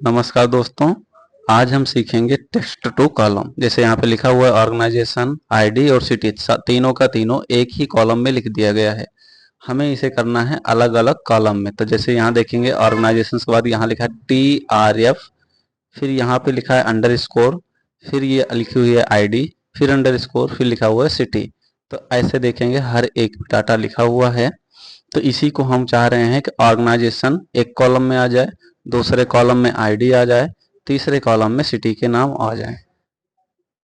नमस्कार दोस्तों। आज हम सीखेंगे टेक्स्ट टू कॉलम। जैसे यहाँ पे लिखा हुआ है ऑर्गेनाइजेशन, आईडी और सिटी, तीनों का तीनों एक ही कॉलम में लिख दिया गया है। हमें इसे करना है अलग अलग कॉलम में। तो जैसे यहाँ देखेंगे ऑर्गेनाइजेशन के बाद यहाँ लिखा है TRF, फिर यहाँ पे लिखा है अंडर स्कोर, फिर ये लिखी हुई है आईडी, फिर अंडर स्कोर, फिर लिखा हुआ है सिटी। तो ऐसे देखेंगे हर एक डाटा लिखा हुआ है। तो इसी को हम चाह रहे हैं कि ऑर्गेनाइजेशन एक कॉलम में आ जाए, दूसरे कॉलम में आईडी आ जाए, तीसरे कॉलम में सिटी के नाम आ जाए।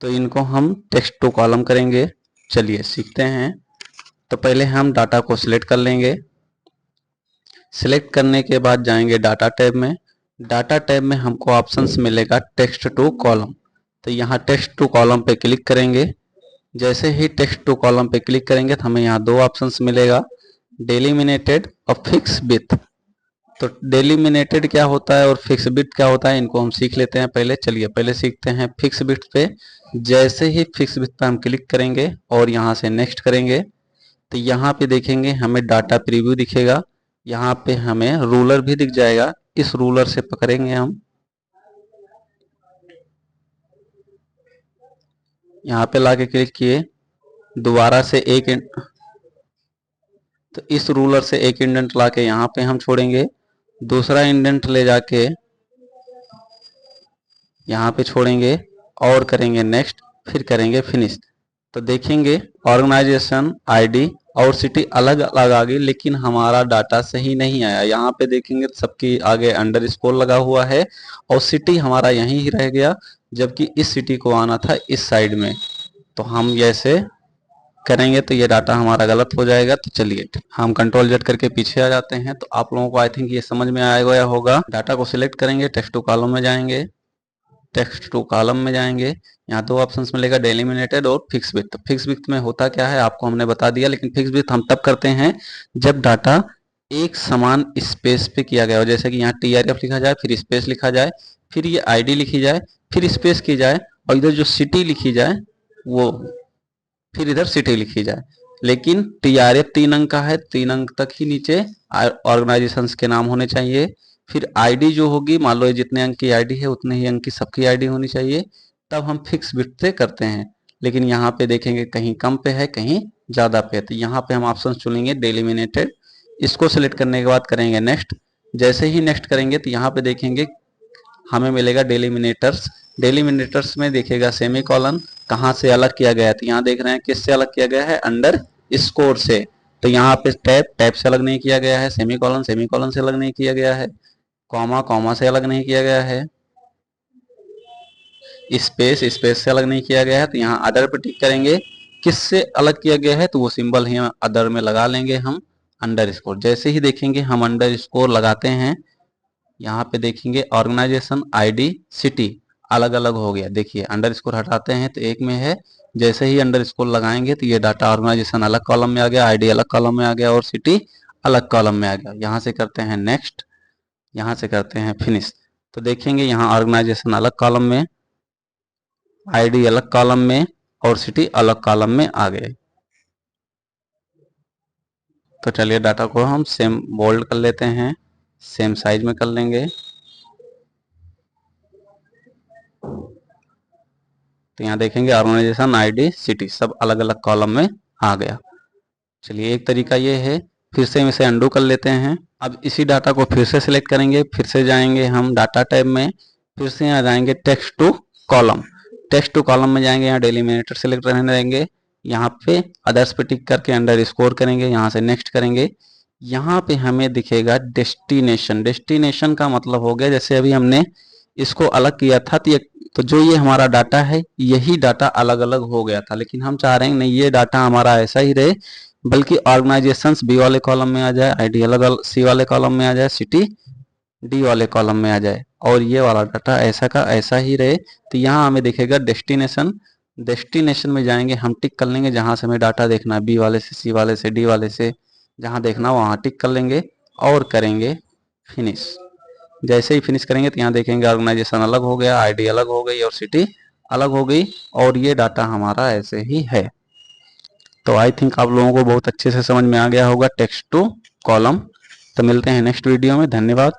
तो इनको हम टेक्स्ट टू कॉलम करेंगे। चलिए सीखते हैं। तो पहले हम डाटा को सिलेक्ट कर लेंगे। सिलेक्ट करने के बाद जाएंगे डाटा टैब में। डाटा टैब में हमको ऑप्शंस मिलेगा टेक्स्ट टू कॉलम। तो यहाँ टेक्स्ट टू कॉलम पे क्लिक करेंगे। जैसे ही टेक्स्ट टू कॉलम पे क्लिक करेंगे तो हमें यहाँ दो ऑप्शंस मिलेगा, डेलिमिनेटेड और फिक्स विड्थ। तो डेलिमिनेटेड क्या होता है और फिक्स विड्थ क्या होता है, इनको हम सीख लेते हैं पहले। चलिए पहले सीखते हैं फिक्स विड्थ पे। जैसे ही फिक्स विड्थ पे हम क्लिक करेंगे और यहाँ से नेक्स्ट करेंगे तो यहाँ पे देखेंगे हमें डाटा प्रीव्यू दिखेगा। यहाँ पे हमें रूलर भी दिख जाएगा। इस रूलर से पकड़ेंगे हम, यहाँ पे लाके क्लिक किए, दोबारा से एक, तो इस रूलर से एक इंडेंट लाके यहाँ पे हम छोड़ेंगे, दूसरा इंडेंट ले जाके यहाँ पे छोड़ेंगे और करेंगे नेक्स्ट, फिर करेंगे फिनिश। तो देखेंगे ऑर्गेनाइजेशन, आईडी और सिटी अलग अलग आ गई, लेकिन हमारा डाटा सही नहीं आया। यहाँ पे देखेंगे सबकी आगे अंडर स्कोर लगा हुआ है और सिटी हमारा यहीं ही रह गया, जबकि इस सिटी को आना था इस साइड में। तो हम जैसे करेंगे तो ये डाटा हमारा गलत हो जाएगा। तो चलिए हम कंट्रोल जेड करके पीछे आ जाते हैं। तो आप लोगों को आई थिंक ये समझ में आया गया होगा। डाटा को सिलेक्ट करेंगे, टेक्स्ट टू कॉलम में जाएंगे। टेक्स्ट टू कॉलम में जाएंगे, यहाँ दो ऑप्शंस मिलेगा, डेलिमिनेटेड और फिक्स विड्थ। फिक्स विड्थ में होता क्या है आपको हमने बता दिया, लेकिन फिक्स विड्थ हम तब करते हैं जब डाटा एक समान स्पेस पे किया गया हो। जैसे कि यहाँ TRF लिखा जाए, फिर स्पेस लिखा जाए, फिर ये आईडी लिखी जाए, फिर स्पेस की जाए, और इधर जो सिटी लिखी जाए वो, फिर इधर सिटी लिखी जाए। लेकिन TRF 3 अंक का है, 3 अंक तक ही नीचे ऑर्गेनाइजेशंस के नाम होने चाहिए। फिर आईडी जो होगी, मान लो जितने अंक की आईडी है उतने ही अंक की सबकी आईडी होनी चाहिए। तब हम फिक्स विड्थ से करते हैं। लेकिन यहाँ पे देखेंगे कहीं कम पे है, कहीं ज़्यादा पे है। तो यहाँ पे हम ऑप्शन चुनेंगे डेलिमिनेटेड। इसको सिलेक्ट करने के बाद करेंगे नेक्स्ट। जैसे ही नेक्स्ट करेंगे तो यहाँ पे देखेंगे हमें मिलेगा डेलिमिनेटर्स। डेलिमिनेटर्स में देखेगा सेमी कॉलन, कहाँ से अलग किया गया है। तो यहाँ देख रहे हैं किससे अलग किया गया है, अंडर स्कोर से। तो यहाँ पे टैब से अलग नहीं किया गया है, सेमी कॉलन से अलग नहीं किया गया है, कॉमा से अलग नहीं किया गया है, स्पेस से अलग नहीं किया गया है। तो यहाँ अदर पे टिक करेंगे, किससे अलग किया गया है तो वो सिंबल ही अदर में लगा लेंगे हम, अंडर स्कोर। जैसे ही देखेंगे हम अंडर स्कोर लगाते हैं, यहाँ पे देखेंगे ऑर्गेनाइजेशन, आईडी, सिटी अलग अलग हो गया। देखिए अंडर स्कोर हटाते हैं तो एक में है, जैसे ही अंडर स्कोर लगाएंगे तो ये डाटा ऑर्गेनाइजेशन अलग कॉलम में आ गया, आईडी अलग कॉलम में आ गया और सिटी अलग कॉलम में आ गया। यहाँ से करते हैं नेक्स्ट, यहाँ से करते हैं फिनिश। तो देखेंगे यहाँ ऑर्गेनाइजेशन अलग कॉलम में, आईडी अलग कॉलम में और सिटी अलग कॉलम में आ गए। तो चलिए डाटा को हम सेम बोल्ड कर लेते हैं, सेम साइज में कर लेंगे। तो यहाँ देखेंगे ऑर्गेनाइजेशन, आईडी, सिटी सब अलग अलग कॉलम में आ गया। चलिए एक तरीका ये है। फिर से हम इसे अंडू कर लेते हैं। अब इसी डाटा को फिर से सिलेक्ट करेंगे, फिर से जाएंगे हम डाटा टैब में, फिर से यहाँ जाएंगे text to column. Text to column में जाएंगे, यहाँ डेलिमिनेटर सिलेक्ट रहने देंगे, यहाँ पे अदर्स पे टिक करके अंडर स्कोर करेंगे, यहाँ से नेक्स्ट करेंगे। यहाँ पे हमें दिखेगा डेस्टिनेशन। डेस्टिनेशन का मतलब हो गया, जैसे अभी हमने इसको अलग किया था तो जो ये हमारा डाटा है यही डाटा अलग अलग हो गया था, लेकिन हम चाह रहे हैं नहीं, ये डाटा हमारा ऐसा ही रहे, बल्कि ऑर्गेनाइजेशंस बी वाले कॉलम में आ जाए, आईडी अलग अलग सी वाले कॉलम में आ जाए, सिटी डी वाले कॉलम में आ जाए, और ये वाला डाटा ऐसा का ऐसा ही रहे। तो यहाँ हमें दिखेगा डेस्टिनेशन। डेस्टिनेशन में जाएंगे, हम टिक कर लेंगे जहाँ से हमें डाटा देखना है, बी वाले से, सी वाले से, डी वाले से, जहाँ देखना वहाँ टिक कर लेंगे और करेंगे फिनिश। जैसे ही फिनिश करेंगे तो यहाँ देखेंगे ऑर्गेनाइजेशन अलग हो गया, आईडी अलग हो गई और सिटी अलग हो गई, और ये डाटा हमारा ऐसे ही है। तो आई थिंक आप लोगों को बहुत अच्छे से समझ में आ गया होगा टेक्स्ट टू कॉलम। तो मिलते हैं नेक्स्ट वीडियो में। धन्यवाद।